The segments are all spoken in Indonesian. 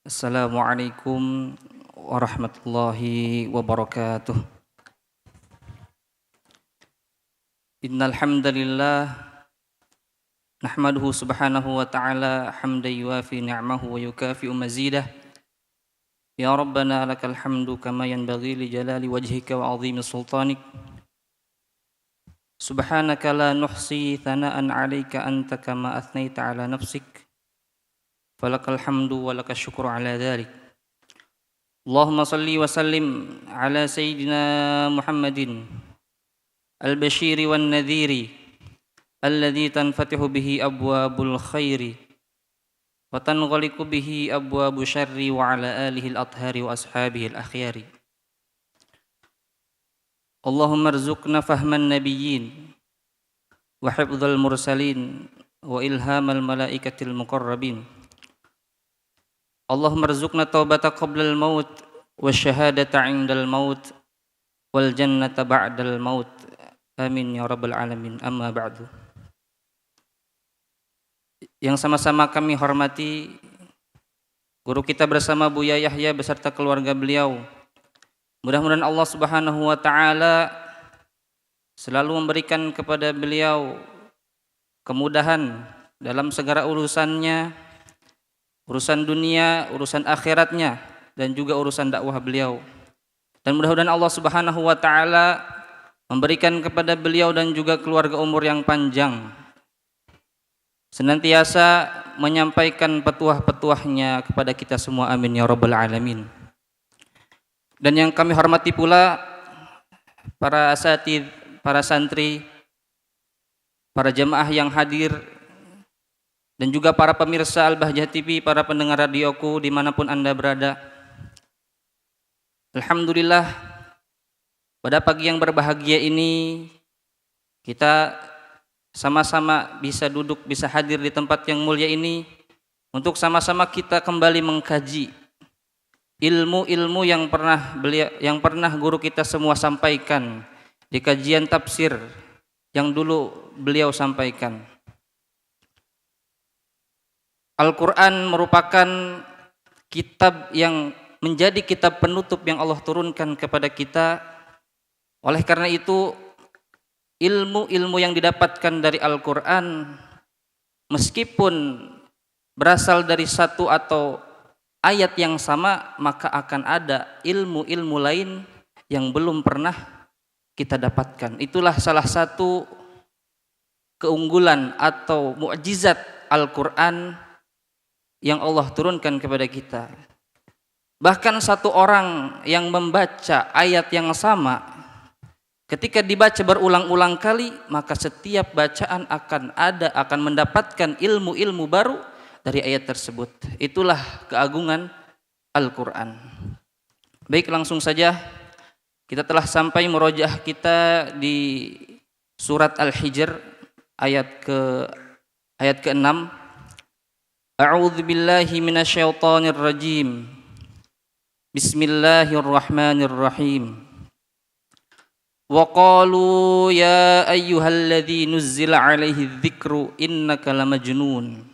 Assalamualaikum warahmatullahi wabarakatuh. Innal hamdalillah nahmaduhu subhanahu wa ta'ala hamdan yuwafi ni'amahu wa yukafi'u mazidah. Ya Rabbana lakal hamdu kama yanbaghi li jalali wajhika wa 'azimi sultanik. Subhanaka la nuhsi thana'an 'alaika anta kama athnaita 'ala nafsik. Falakal hamdu wa lakas syukru 'ala dhalik. Allahumma salli wa sallim ala sayyidina Muhammadin al-bashiri wan nadhiri alladhi tanfatihu bihi abwabul khairi wa tanghaliqu bihi abwabu syarri wa ala alihi al-athhari wa ashabihi al-akhyari. Allahumma arzuqna fahman nabiyyin wa hifdzal mursalin wa ilhamal malaikatil muqarrabin. Allahumma arzuqna taubata qablal maut wa syahadata 'indal maut wal jannata ba'dal maut. Amin ya rabbal alamin. Amma ba'du. Yang sama-sama kami hormati guru kita bersama Buya Yahya beserta keluarga beliau. Mudah-mudahan Allah Subhanahu wa taala selalu memberikan kepada beliau kemudahan dalam segala urusannya, urusan dunia, urusan akhiratnya, dan juga urusan dakwah beliau. Dan mudah-mudahan Allah Subhanahu wa taala memberikan kepada beliau dan juga keluarga umur yang panjang, senantiasa menyampaikan petuah-petuahnya kepada kita semua. Amin ya rabbal alamin. Dan yang kami hormati pula para asatidz, para santri, para jemaah yang hadir, dan juga para pemirsa Al-Bahjah TV, para pendengar radioku dimanapun Anda berada. Alhamdulillah, pada pagi yang berbahagia ini kita sama-sama bisa duduk, bisa hadir di tempat yang mulia ini untuk sama-sama kita kembali mengkaji ilmu-ilmu yang pernah guru kita semua sampaikan di kajian tafsir yang dulu beliau sampaikan. Al-Quran merupakan kitab yang menjadi kitab penutup yang Allah turunkan kepada kita. Oleh karena itu, ilmu-ilmu yang didapatkan dari Al-Quran, meskipun berasal dari satu atau ayat yang sama, maka akan ada ilmu-ilmu lain yang belum pernah kita dapatkan. Itulah salah satu keunggulan atau mukjizat Al-Quran yang Allah turunkan kepada kita. Bahkan satu orang yang membaca ayat yang sama, ketika dibaca berulang-ulang kali, maka setiap bacaan akan mendapatkan ilmu-ilmu baru dari ayat tersebut. Itulah keagungan Al-Quran. Baik, langsung saja kita telah sampai murojaah kita di surat Al-Hijr ayat ke-6. A'udzu billahi minasyaitonir rajim. Bismillahirrahmanirrahim. Wa qalu ya ayyuhalladzi nuzzila 'alaihi dzikru innaka lamajnun.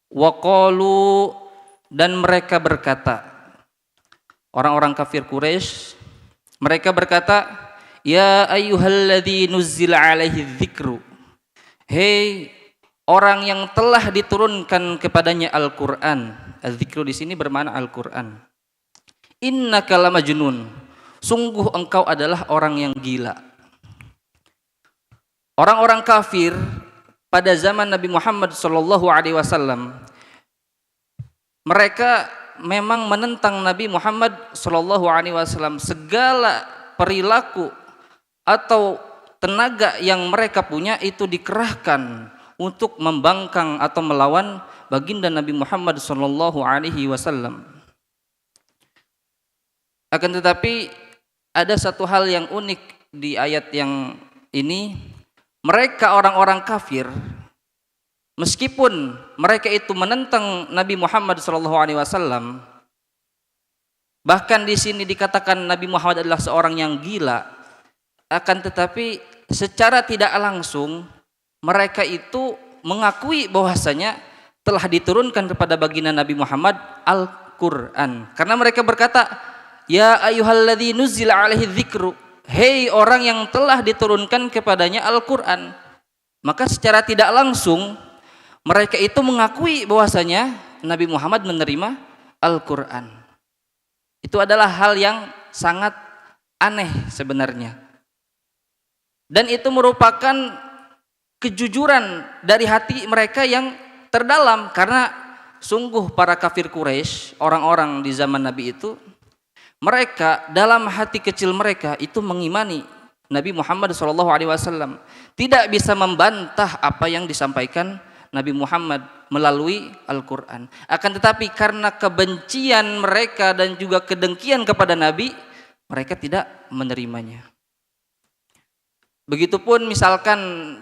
Wa qalu, dan mereka berkata, orang-orang kafir Quraisy, mereka berkata, ya ayyuhalladzi nuzzila 'alaihi dzikru. Hei orang yang telah diturunkan kepadanya Al-Quran. Az-zikru di sini bermakna Al-Quran. Innaka lamajnun. Sungguh engkau adalah orang yang gila. Orang-orang kafir pada zaman Nabi Muhammad SAW, mereka memang menentang Nabi Muhammad SAW. Segala perilaku atau tenaga yang mereka punya itu dikerahkan untuk membangkang atau melawan baginda Nabi Muhammad SAW. Akan tetapi ada satu hal yang unik di ayat yang ini. Mereka orang-orang kafir, meskipun mereka itu menentang Nabi Muhammad SAW, bahkan di sini dikatakan Nabi Muhammad adalah seorang yang gila, akan tetapi secara tidak langsung mereka itu mengakui bahwasanya telah diturunkan kepada baginda Nabi Muhammad Al-Qur'an. Karena mereka berkata, ya ayyuhalladzi nuzzila alaihi dzikru, hei orang yang telah diturunkan kepadanya Al-Qur'an. Maka secara tidak langsung mereka itu mengakui bahwasanya Nabi Muhammad menerima Al-Qur'an. Itu adalah hal yang sangat aneh sebenarnya. Dan itu merupakan kejujuran dari hati mereka yang terdalam, karena sungguh para kafir Quraisy, orang-orang di zaman Nabi itu, mereka dalam hati kecil mereka itu mengimani Nabi Muhammad SAW, tidak bisa membantah apa yang disampaikan Nabi Muhammad melalui Al-Quran. Akan tetapi karena kebencian mereka dan juga kedengkian kepada Nabi, mereka tidak menerimanya. Begitupun misalkan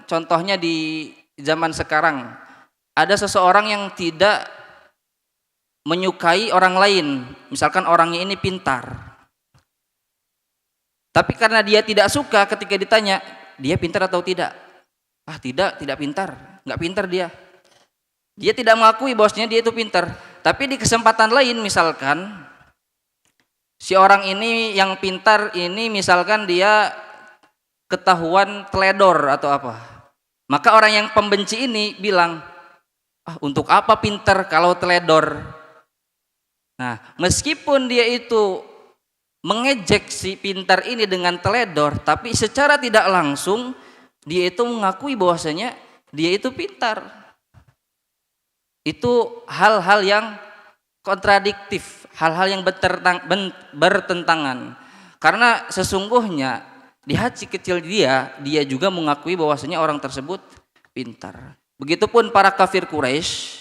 contohnya di zaman sekarang, ada seseorang yang tidak menyukai orang lain, misalkan orangnya ini pintar, tapi karena dia tidak suka ketika ditanya, dia pintar atau tidak? Tidak pintar, nggak pintar dia. Dia tidak mengakui bahwasanya dia itu pintar. Tapi di kesempatan lain, misalkan si orang ini yang pintar ini, misalkan dia ketahuan teledor atau apa, maka orang yang pembenci ini bilang, untuk apa pintar kalau teledor? Nah, meskipun dia itu mengejek si pintar ini dengan teledor, tapi secara tidak langsung dia itu mengakui bahwasanya dia itu pintar. Itu hal-hal yang kontradiktif, hal-hal yang bertentangan. Karena sesungguhnya di hati kecil dia juga mengakui bahwasanya orang tersebut pintar. Begitupun para kafir Quraisy,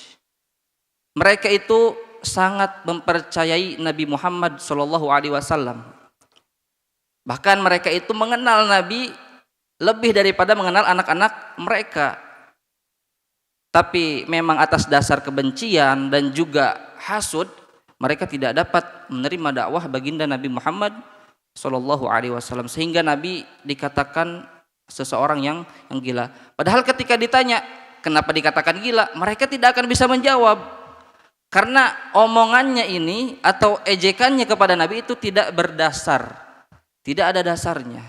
mereka itu sangat mempercayai Nabi Muhammad SAW. Bahkan mereka itu mengenal Nabi lebih daripada mengenal anak-anak mereka. Tapi memang atas dasar kebencian dan juga hasud, mereka tidak dapat menerima dakwah baginda Nabi Muhammad SAW, sehingga Nabi dikatakan seseorang yang gila. Padahal ketika ditanya kenapa dikatakan gila, mereka tidak akan bisa menjawab, karena omongannya ini atau ejekannya kepada Nabi itu tidak berdasar, tidak ada dasarnya,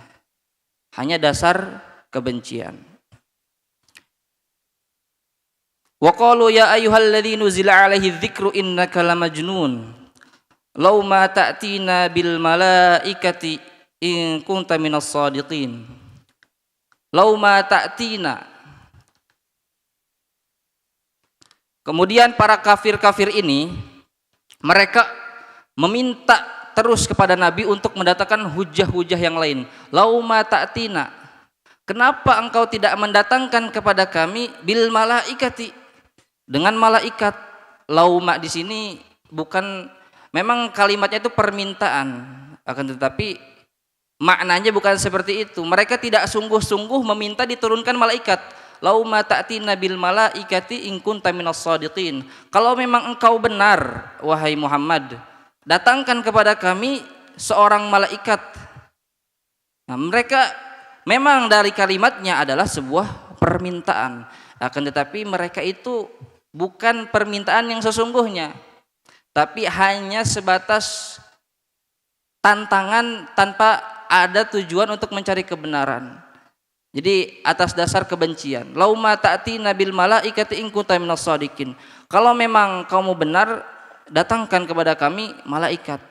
hanya dasar kebencian. Wa qalu ya ayyuhalladzi nuzila alaihi dzikru innaka lamajnun law ma ta'tina bil malaikati in kunta minas shadiqin. Law ma ta'tina. Kemudian para kafir-kafir ini mereka meminta terus kepada Nabi untuk mendatangkan hujah-hujah yang lain. Law ma ta'tina. Kenapa engkau tidak mendatangkan kepada kami bil malaikati, dengan malaikat? Lauma di sini bukan, memang kalimatnya itu permintaan, akan tetapi maknanya bukan seperti itu. Mereka tidak sungguh-sungguh meminta diturunkan malaikat. Lauma ta'tina bil malaikati in kunta minas shadiqin. Kalau memang engkau benar wahai Muhammad, datangkan kepada kami seorang malaikat. Nah, mereka memang dari kalimatnya adalah sebuah permintaan, akan tetapi mereka itu bukan permintaan yang sesungguhnya, tapi hanya sebatas tantangan tanpa ada tujuan untuk mencari kebenaran. Jadi atas dasar kebencian. Lauma ta'tina bil malaikati in kunta minas shadiqin. Kalau memang kamu benar, datangkan kepada kami malaikat.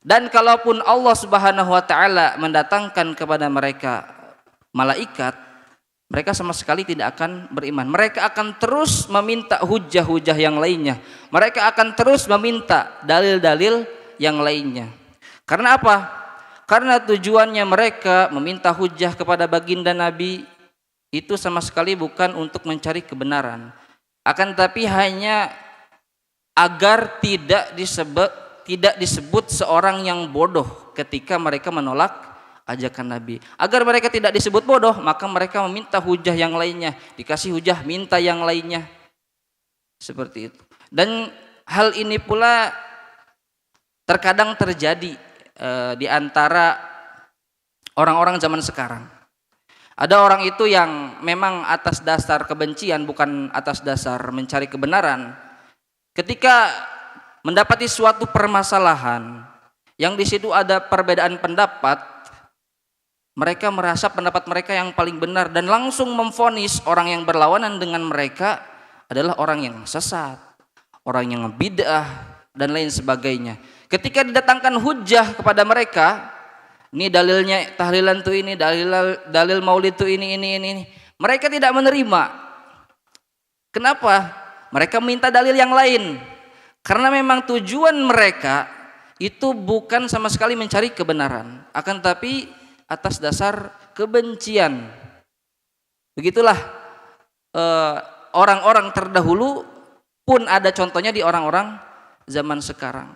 Dan kalaupun Allah Subhanahu wa taala mendatangkan kepada mereka malaikat, mereka sama sekali tidak akan beriman. Mereka akan terus meminta hujah-hujah yang lainnya. Mereka akan terus meminta dalil-dalil yang lainnya. Karena apa? Karena tujuannya mereka meminta hujah kepada baginda Nabi itu sama sekali bukan untuk mencari kebenaran. Akan tetapi hanya agar tidak disebut seorang yang bodoh ketika mereka menolak ajakan Nabi. Agar mereka tidak disebut bodoh, maka mereka meminta hujah yang lainnya. Dikasih hujah, minta yang lainnya. Seperti itu. Dan hal ini pula terkadang terjadi di antara orang-orang zaman sekarang. Ada orang itu yang memang atas dasar kebencian, bukan atas dasar mencari kebenaran. Ketika mendapati suatu permasalahan yang di situ ada perbedaan pendapat, mereka merasa pendapat mereka yang paling benar dan langsung memvonis orang yang berlawanan dengan mereka adalah orang yang sesat, orang yang bid'ah dan lain sebagainya. Ketika didatangkan hujah kepada mereka, ini dalilnya tahlilan tuh ini, dalil maulid tuh ini. Mereka tidak menerima. Kenapa? Mereka minta dalil yang lain. Karena memang tujuan mereka itu bukan sama sekali mencari kebenaran, akan tapi atas dasar kebencian. Begitulah orang-orang terdahulu pun ada contohnya di orang-orang zaman sekarang.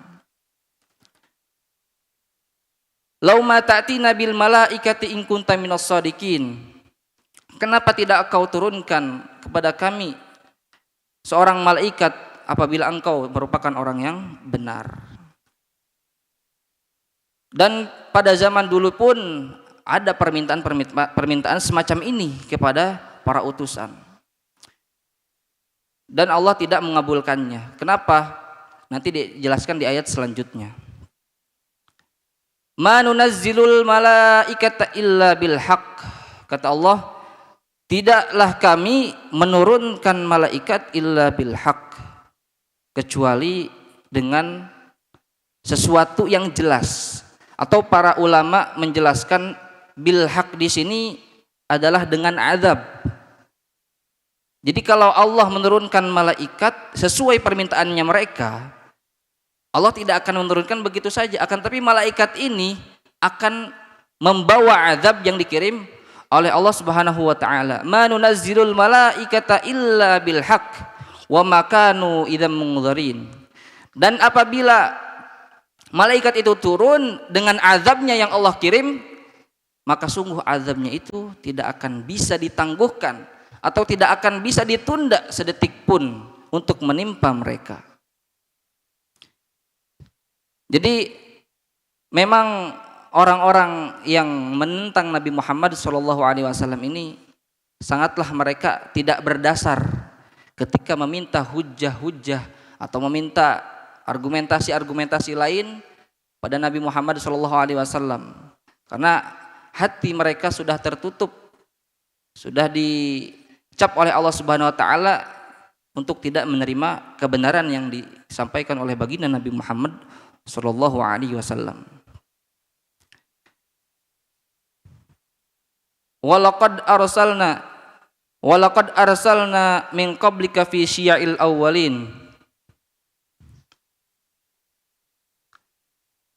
Lauma ta'tina bil malaikati in kunta minas shadiqin. Kenapa tidak kau turunkan kepada kami seorang malaikat apabila engkau merupakan orang yang benar? Dan pada zaman dulu pun ada permintaan semacam ini kepada para utusan. Dan Allah tidak mengabulkannya. Kenapa? Nanti dijelaskan di ayat selanjutnya. Ma nunazzilul malaikata illa bil haqq. Kata Allah, tidaklah kami menurunkan malaikat illa bil haqq, kecuali dengan sesuatu yang jelas. Atau para ulama menjelaskan bil haqq di sini adalah dengan azab. Jadi kalau Allah menurunkan malaikat sesuai permintaannya mereka, Allah tidak akan menurunkan begitu saja, akan tapi malaikat ini akan membawa azab yang dikirim oleh Allah Subhanahu wa taala. Ma nunazzilul malaikata illa bil haqq wa ma kanu idzam mundzirin. Dan apabila malaikat itu turun dengan azabnya yang Allah kirim, maka sungguh azabnya itu tidak akan bisa ditangguhkan atau tidak akan bisa ditunda sedetik pun untuk menimpa mereka. Jadi memang orang-orang yang menentang Nabi Muhammad SAW ini sangatlah mereka tidak berdasar ketika meminta hujah-hujah atau meminta argumentasi-argumentasi lain pada Nabi Muhammad SAW, karena hati mereka sudah tertutup, sudah dicap oleh Allah Subhanahu Wa Taala untuk tidak menerima kebenaran yang disampaikan oleh baginda Nabi Muhammad sallallahu alaihi wasallam. Walaqad arsalna min qablika fi syia'il awwalin.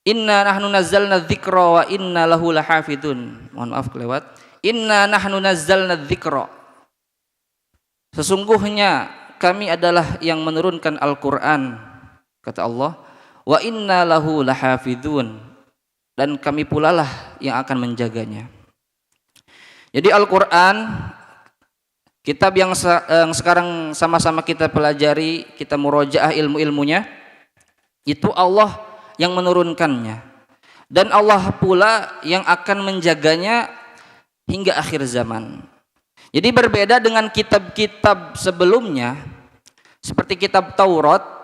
Inna nahnu nazzalna dzikra wa inna lahu lahafidun. Mohon maaf kelewat. Inna nahnu nazzalna dzikra. Sesungguhnya kami adalah yang menurunkan Al-Qur'an, kata Allah. Wa inna lahu lahafidun, dan kami pula lah yang akan menjaganya. Jadi Al-Quran, kitab yang sekarang sama-sama kita pelajari, kita murojaah ilmu-ilmunya, itu Allah yang menurunkannya, dan Allah pula yang akan menjaganya hingga akhir zaman. Jadi berbeda dengan kitab-kitab sebelumnya, seperti kitab Taurat.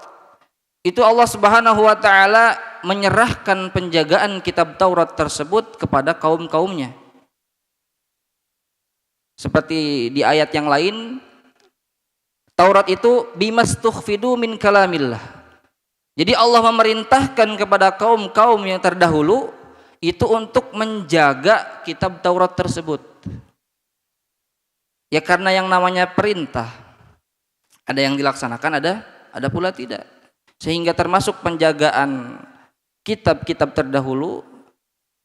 Itu Allah Subhanahu wa taala menyerahkan penjagaan kitab Taurat tersebut kepada kaum-kaumnya. Seperti di ayat yang lain, Taurat itu bimastukhfidu min kalamillah. Jadi Allah memerintahkan kepada kaum-kaum yang terdahulu itu untuk menjaga kitab Taurat tersebut. Ya karena yang namanya perintah, ada yang dilaksanakan, ada pula tidak. Sehingga termasuk penjagaan kitab-kitab terdahulu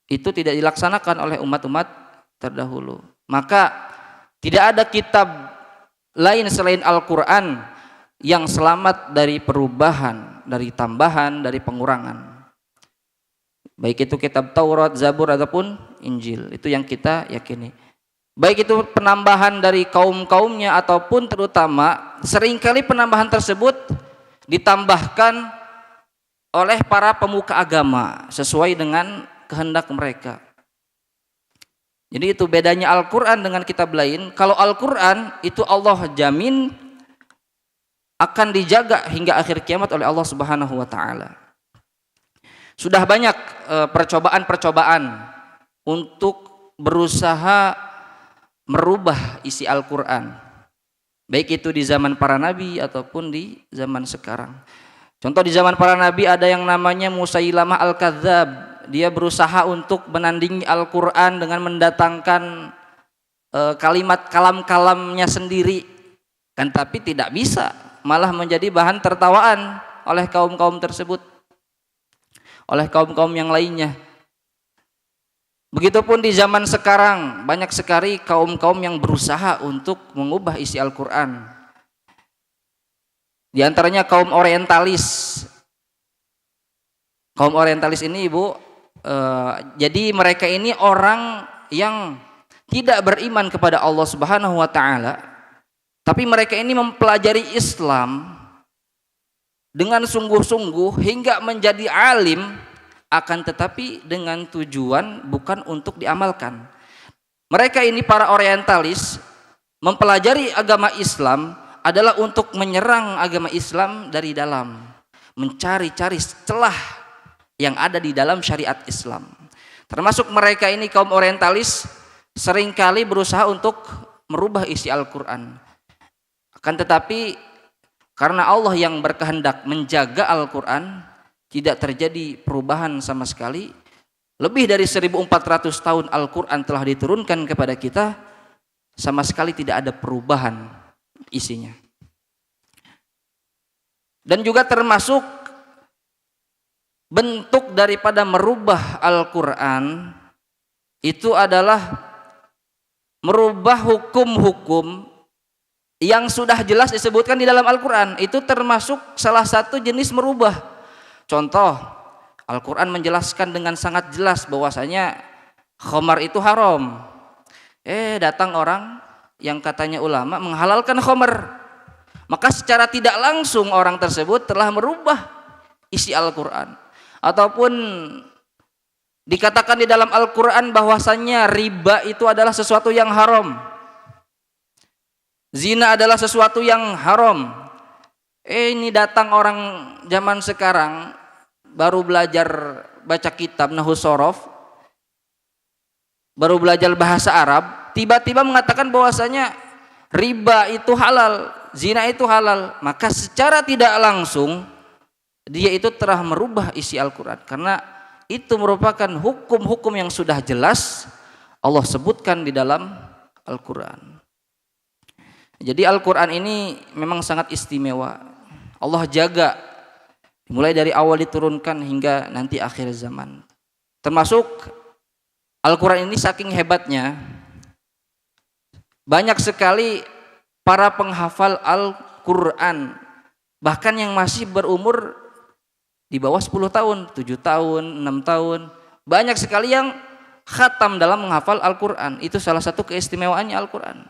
itu tidak dilaksanakan oleh umat-umat terdahulu. Maka tidak ada kitab lain selain Al-Quran yang selamat dari perubahan, dari tambahan, dari pengurangan. Baik itu kitab Taurat, Zabur ataupun Injil, itu yang kita yakini. Baik itu penambahan dari kaum-kaumnya ataupun terutama seringkali penambahan tersebut ditambahkan oleh para pemuka agama sesuai dengan kehendak mereka. Jadi itu bedanya Al-Quran dengan kitab lain. Kalau Al-Quran itu Allah jamin akan dijaga hingga akhir kiamat oleh Allah Subhanahu wa taala. Sudah banyak percobaan-percobaan untuk berusaha merubah isi Al-Quran, baik itu di zaman para nabi ataupun di zaman sekarang. Contoh di zaman para nabi ada yang namanya Musailamah Al-Kadzab. Dia berusaha untuk menandingi Al-Quran dengan mendatangkan kalimat kalam-kalamnya sendiri, kan tapi tidak bisa, malah menjadi bahan tertawaan oleh kaum-kaum tersebut, oleh kaum-kaum yang lainnya. Begitupun di zaman sekarang banyak sekali kaum-kaum yang berusaha untuk mengubah isi Al-Quran. Di antaranya kaum orientalis. Kaum orientalis ini Ibu, jadi mereka ini orang yang tidak beriman kepada Allah Subhanahu wa taala, tapi mereka ini mempelajari Islam dengan sungguh-sungguh hingga menjadi alim, akan tetapi dengan tujuan bukan untuk diamalkan. Mereka ini para orientalis mempelajari agama Islam adalah untuk menyerang agama Islam dari dalam, mencari-cari celah yang ada di dalam syariat Islam. Termasuk mereka ini kaum orientalis seringkali berusaha untuk merubah isi Al-Quran. Akan tetapi karena Allah yang berkehendak menjaga Al-Quran, tidak terjadi perubahan sama sekali. Lebih dari 1400 tahun Al-Quran telah diturunkan kepada kita, sama sekali tidak ada perubahan isinya. Dan juga termasuk bentuk daripada merubah Al-Quran itu adalah merubah hukum-hukum yang sudah jelas disebutkan di dalam Al-Quran. Itu termasuk salah satu jenis merubah. Contoh, Al-Quran menjelaskan dengan sangat jelas bahwasanya khamar itu haram. Datang orang yang katanya ulama menghalalkan khamar. Maka secara tidak langsung orang tersebut telah merubah isi Al-Quran. Ataupun dikatakan di dalam Al-Quran bahwasanya riba itu adalah sesuatu yang haram. Zina adalah sesuatu yang haram. Ini datang orang zaman sekarang baru belajar baca kitab Nahwu Shorof, baru belajar bahasa Arab, tiba-tiba mengatakan bahwasanya riba itu halal, zina itu halal. Maka secara tidak langsung dia itu telah merubah isi Al-Quran, karena itu merupakan hukum-hukum yang sudah jelas Allah sebutkan di dalam Al-Quran. Jadi Al-Quran ini memang sangat istimewa. Allah jaga mulai dari awal diturunkan hingga nanti akhir zaman. Termasuk Al-Quran ini saking hebatnya, banyak sekali para penghafal Al-Quran, bahkan yang masih berumur di bawah 10 tahun, 7 tahun, 6 tahun. Banyak sekali yang khatam dalam menghafal Al-Quran. Itu salah satu keistimewaannya Al-Quran.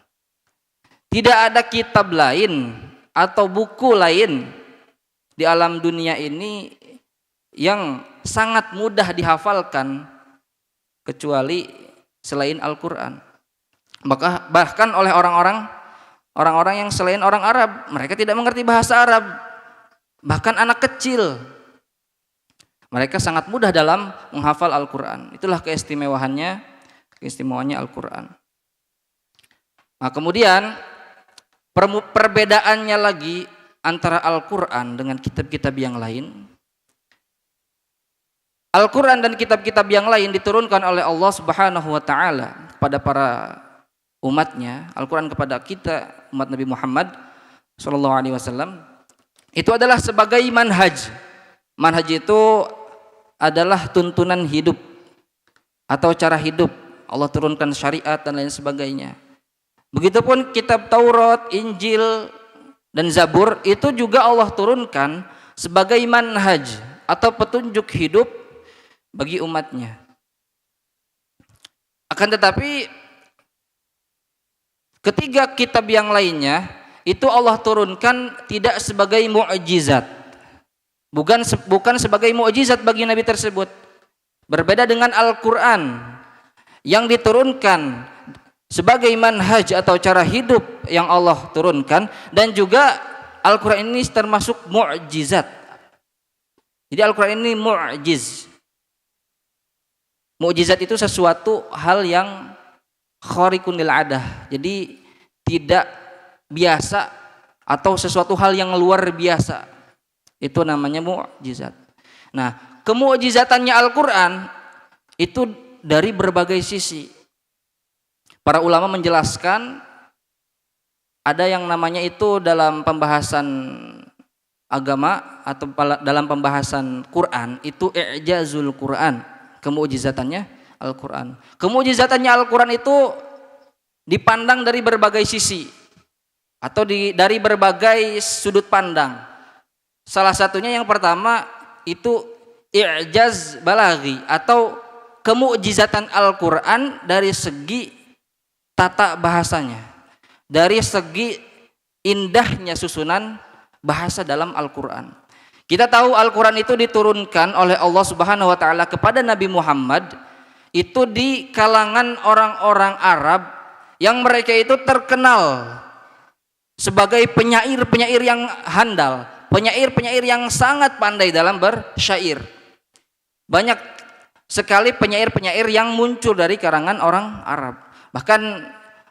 Tidak ada kitab lain atau buku lain di alam dunia ini yang sangat mudah dihafalkan kecuali selain Al-Quran. Bahkan oleh orang-orang yang selain orang Arab, mereka tidak mengerti bahasa Arab. Bahkan anak kecil, mereka sangat mudah dalam menghafal Al-Quran. Itulah keistimewaannya Al-Quran. Nah, kemudian perbedaannya lagi antara Al-Quran dengan kitab-kitab yang lain. Al-Quran dan kitab-kitab yang lain diturunkan oleh Allah Subhanahu wa taala kepada para umatnya. Al-Quran kepada kita umat Nabi Muhammad sallallahu alaihi wasallam itu adalah sebagai manhaj. Manhaj itu adalah tuntunan hidup atau cara hidup. Allah turunkan syariat dan lain sebagainya. Begitupun kitab Taurat, Injil dan Zabur itu juga Allah turunkan sebagai manhaj atau petunjuk hidup bagi umatnya. Akan tetapi ketiga kitab yang lainnya itu Allah turunkan tidak sebagai mukjizat. Bukan sebagai mukjizat bagi nabi tersebut. Berbeda dengan Al-Quran yang diturunkan sebagai manhaj atau cara hidup yang Allah turunkan, dan juga Al-Quran ini termasuk mu'jizat. Jadi Al-Quran ini mu'jiz. Mu'jizat itu sesuatu hal yang khariqun lil adah, jadi tidak biasa atau sesuatu hal yang luar biasa, itu namanya mu'jizat. Nah, kemu'jizatannya Al-Quran itu dari berbagai sisi. Para ulama menjelaskan ada yang namanya itu dalam pembahasan agama atau dalam pembahasan Quran itu i'jazul Quran, kemu'jizatannya Al-Quran. Kemu'jizatannya Al-Quran itu dipandang dari berbagai sisi atau dari berbagai sudut pandang. Salah satunya yang pertama itu i'jaz balaghi atau kemu'jizatan Al-Quran dari segi tata bahasanya, dari segi indahnya susunan bahasa dalam Al-Quran. Kita tahu Al-Quran itu diturunkan oleh Allah Subhanahu wa Ta'ala kepada Nabi Muhammad itu di kalangan orang-orang Arab yang mereka itu terkenal sebagai penyair-penyair yang handal, penyair-penyair yang sangat pandai dalam bersyair. Banyak sekali penyair-penyair yang muncul dari kalangan orang Arab. Bahkan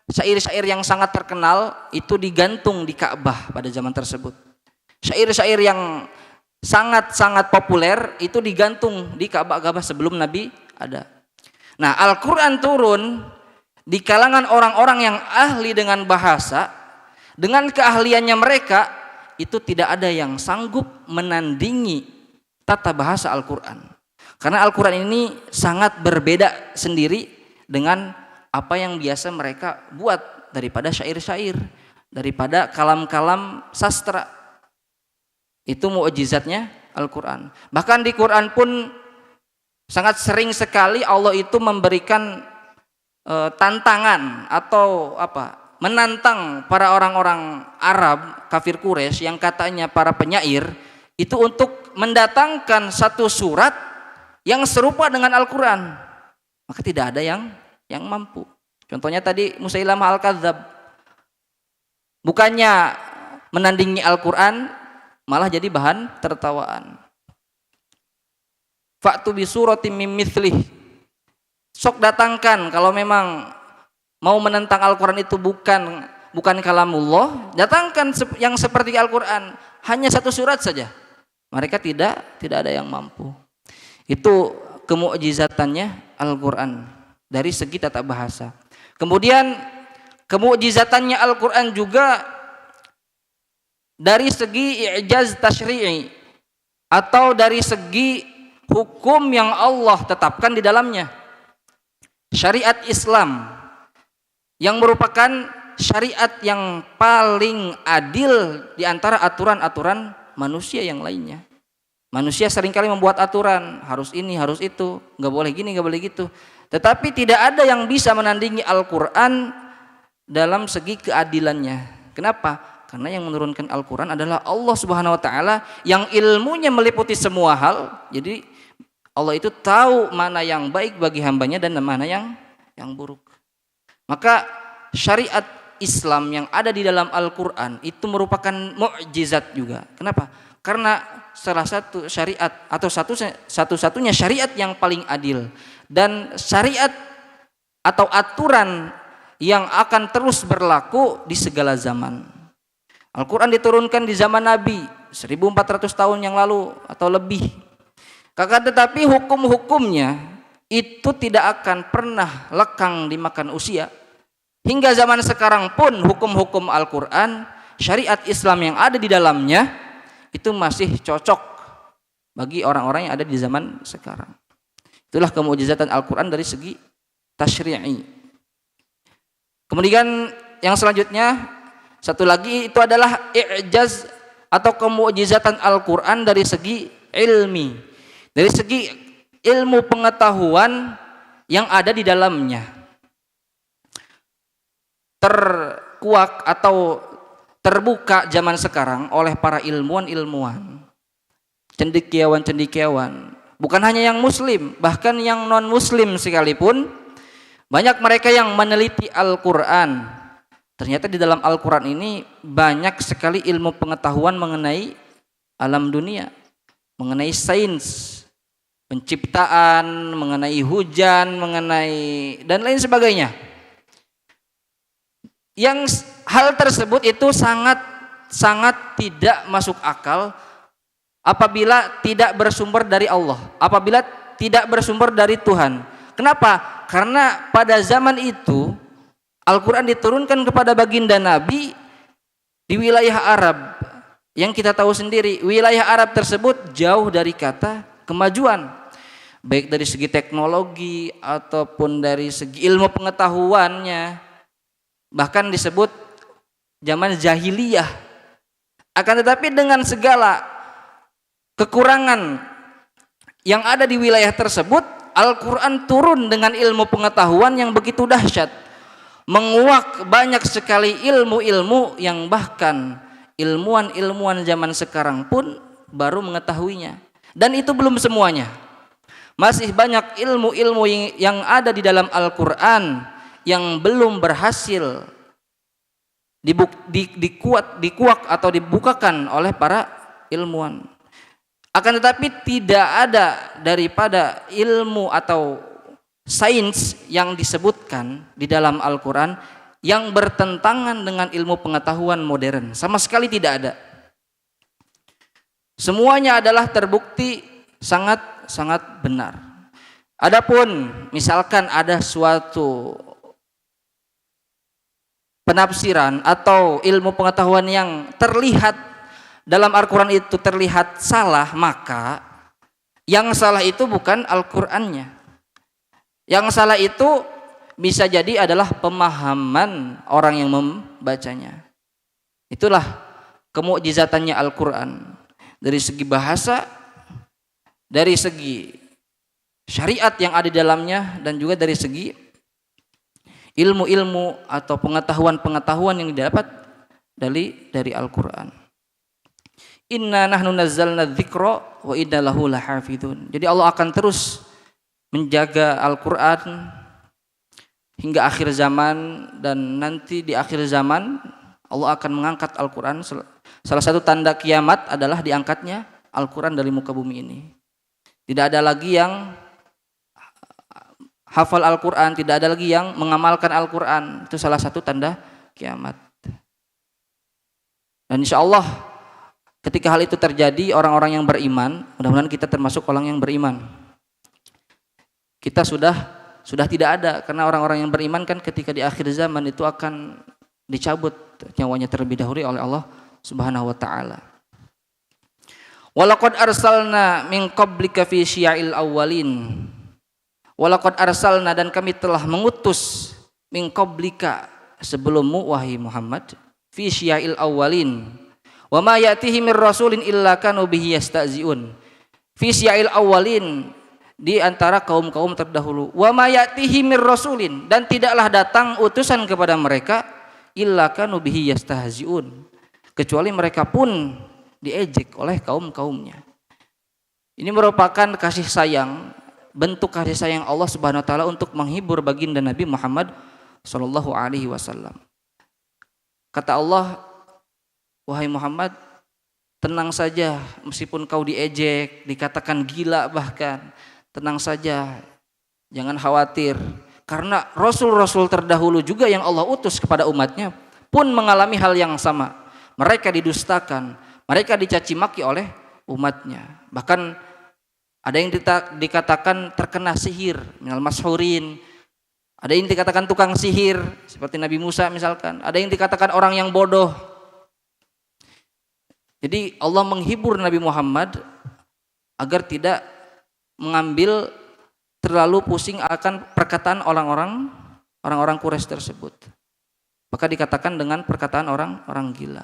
syair-syair yang sangat terkenal itu digantung di Ka'bah pada zaman tersebut. Syair-syair yang sangat-sangat populer itu digantung di Ka'bah sebelum Nabi ada. Nah, Al-Quran turun di kalangan orang-orang yang ahli dengan bahasa, dengan keahliannya mereka itu tidak ada yang sanggup menandingi tata bahasa Al-Quran. Karena Al-Quran ini sangat berbeda sendiri dengan apa yang biasa mereka buat daripada syair-syair, daripada kalam-kalam sastra. Itu mu'jizatnya Al-Quran. Bahkan di Quran pun sangat sering sekali Allah itu memberikan tantangan atau menantang para orang-orang Arab kafir Quraisy yang katanya para penyair itu untuk mendatangkan satu surat yang serupa dengan Al-Quran. Maka tidak ada yang mampu. Contohnya tadi Musailamah Al-Kadzab, bukannya menandingi Al-Quran, malah jadi bahan tertawaan. Fa'tu bi suratim mim mithlih, sok datangkan kalau memang mau menentang Al-Quran itu bukan kalamullah, datangkan yang seperti Al-Quran, hanya satu surat saja. Mereka tidak ada yang mampu. Itu kemu'jizatannya Al-Quran dari segi tata bahasa. Kemudian kemu'jizatannya Al-Quran juga dari segi i'jaz tasyri'i atau dari segi hukum yang Allah tetapkan di dalamnya. Syariat Islam yang merupakan syariat yang paling adil di antara aturan-aturan manusia yang lainnya. Manusia seringkali membuat aturan, harus ini, harus itu, nggak boleh gini, nggak boleh gitu. Tetapi tidak ada yang bisa menandingi Al-Quran dalam segi keadilannya. Kenapa? Karena yang menurunkan Al-Quran adalah Allah Subhanahu Wa Taala yang ilmunya meliputi semua hal. Jadi Allah itu tahu mana yang baik bagi hambanya dan mana yang buruk. Maka syariat Islam yang ada di dalam Al-Quran itu merupakan mukjizat juga. Kenapa? Karena salah satu syariat atau satu-satunya syariat yang paling adil dan syariat atau aturan yang akan terus berlaku di segala zaman. Al-Quran diturunkan di zaman Nabi 1400 tahun yang lalu atau lebih. Tetapi hukum-hukumnya itu tidak akan pernah lekang dimakan usia. Hingga zaman sekarang pun hukum-hukum Al-Quran, syariat Islam yang ada di dalamnya itu masih cocok bagi orang-orang yang ada di zaman sekarang. Itulah kemu'jizatan Al-Quran dari segi tasyri'i. Kemudian yang selanjutnya satu lagi itu adalah i'jaz atau kemu'jizatan Al-Quran dari segi ilmi, dari segi ilmu pengetahuan yang ada di dalamnya. Terkuak atau terbuka zaman sekarang oleh para ilmuwan-ilmuwan, cendekiawan-cendekiawan, bukan hanya yang muslim, bahkan yang non muslim sekalipun, Banyak mereka yang meneliti Al-Quran. Ternyata di dalam Al-Quran ini banyak sekali ilmu pengetahuan mengenai alam dunia, mengenai sains, penciptaan, mengenai hujan, mengenai dan lain sebagainya. Yang hal tersebut itu sangat tidak masuk akal apabila tidak bersumber dari Allah, apabila tidak bersumber dari Tuhan. Kenapa? Karena pada zaman itu Al-Quran diturunkan kepada baginda Nabi di wilayah Arab. Yang kita tahu sendiri, wilayah Arab tersebut jauh dari kata kemajuan, baik dari segi teknologi ataupun dari segi ilmu pengetahuannya, bahkan disebut zaman jahiliyah. Akan tetapi dengan segala kekurangan yang ada di wilayah tersebut, Al-Quran turun dengan ilmu pengetahuan yang begitu dahsyat, menguak banyak sekali ilmu-ilmu yang bahkan ilmuwan-ilmuwan zaman sekarang pun baru mengetahuinya. Dan itu belum semuanya. Masih banyak ilmu-ilmu yang ada di dalam Al-Quran yang belum berhasil dikuak atau dibukakan oleh para ilmuwan. Akan tetapi tidak ada daripada ilmu atau sains yang disebutkan di dalam Al-Quran yang bertentangan dengan ilmu pengetahuan modern. Sama sekali tidak ada. Semuanya adalah terbukti sangat benar. Adapun misalkan ada suatu penafsiran atau ilmu pengetahuan yang terlihat dalam Al-Quran itu terlihat salah, maka yang salah itu bukan Al-Qurannya. Yang salah itu bisa jadi adalah pemahaman orang yang membacanya. Itulah kemukjizatannya Al-Quran. Dari segi bahasa, dari segi syariat yang ada di dalamnya, dan juga dari segi ilmu-ilmu atau pengetahuan-pengetahuan yang didapat dari Al-Quran. Inna nahnu nazzalna dzikra wa inna lahu lahafidun. Jadi Allah akan terus menjaga Al-Quran hingga akhir zaman, dan nanti di akhir zaman Allah akan mengangkat Al-Quran. Salah satu tanda kiamat adalah diangkatnya Al-Quran dari muka bumi ini. Tidak ada lagi yang hafal Al-Quran, tidak ada lagi yang mengamalkan Al-Quran. Itu salah satu tanda kiamat. Dan insya Allah ketika hal itu terjadi, orang-orang yang beriman, mudah-mudahan kita termasuk orang yang beriman. Kita sudah tidak ada, karena orang-orang yang beriman kan ketika di akhir zaman itu akan dicabut nyawanya terlebih dahulu oleh Allah Subhanahu wa taala. Walaqad arsalna min qablika fi syia'il awwalin. Walaqad arsalna, dan kami telah mengutus min qablika sebelummu wahai Muhammad, fi syia'il awwalin. Wa ma ya'tihi mir rasulin illa kanu bihi yasta'ziun. Fi syia'il awwalin, di antara kaum-kaum terdahulu. Wa ma ya'tihi mir rasulin, dan tidaklah datang utusan kepada mereka illa kanu bihi yastahziun, kecuali mereka pun diejek oleh kaum-kaumnya. Ini merupakan kasih sayang, bentuk kasih sayang Allah Subhanahu wa taala untuk menghibur baginda Nabi Muhammad sallallahu alaihi wasallam. Kata Allah, wahai Muhammad, tenang saja, meskipun kau diejek, dikatakan gila bahkan, tenang saja, jangan khawatir. Karena Rasul-Rasul terdahulu juga yang Allah utus kepada umatnya pun mengalami hal yang sama. Mereka didustakan, mereka dicaci maki oleh umatnya. Bahkan ada yang dikatakan terkena sihir, minal mashurin. Ada yang dikatakan tukang sihir, seperti Nabi Musa misalkan. Ada yang dikatakan orang yang bodoh. Jadi Allah menghibur Nabi Muhammad agar tidak mengambil terlalu pusing akan perkataan orang-orang Quraisy tersebut. Maka dikatakan dengan perkataan orang gila.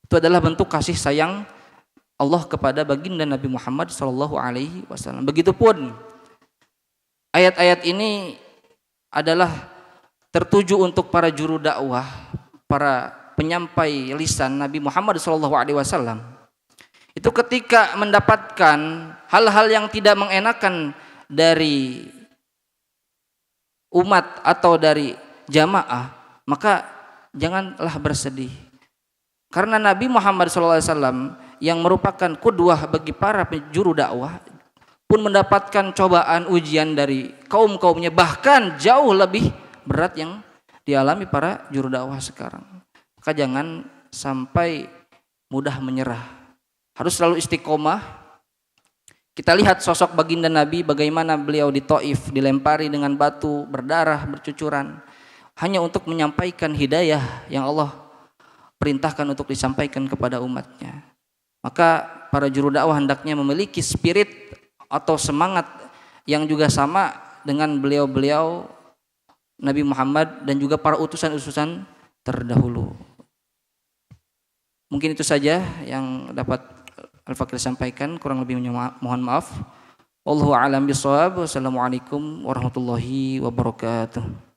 Itu adalah bentuk kasih sayang Allah kepada baginda Nabi Muhammad sallallahu alaihi wasallam. Begitupun ayat-ayat ini adalah tertuju untuk para juru dakwah, para penyampai lisan Nabi Muhammad SAW. Itu ketika mendapatkan hal-hal yang tidak mengenakan dari umat atau dari jamaah, maka janganlah bersedih. Karena Nabi Muhammad SAW yang merupakan qudwah bagi para juru dakwah pun mendapatkan cobaan ujian dari kaum-kaumnya, bahkan jauh lebih berat yang dialami para juru dakwah sekarang. Maka jangan sampai mudah menyerah, harus selalu istiqomah. Kita lihat sosok baginda Nabi, bagaimana beliau di Taif dilempari dengan batu, berdarah, bercucuran, hanya untuk menyampaikan hidayah yang Allah perintahkan untuk disampaikan kepada umatnya. Maka para juru dakwah hendaknya memiliki spirit atau semangat yang juga sama dengan beliau-beliau Nabi Muhammad dan juga para utusan-utusan terdahulu. Mungkin itu saja yang dapat Al-Fakir sampaikan, kurang lebih mohon maaf. Wallahu a'lam bishawab. Wassalamualaikum warahmatullahi wabarakatuh.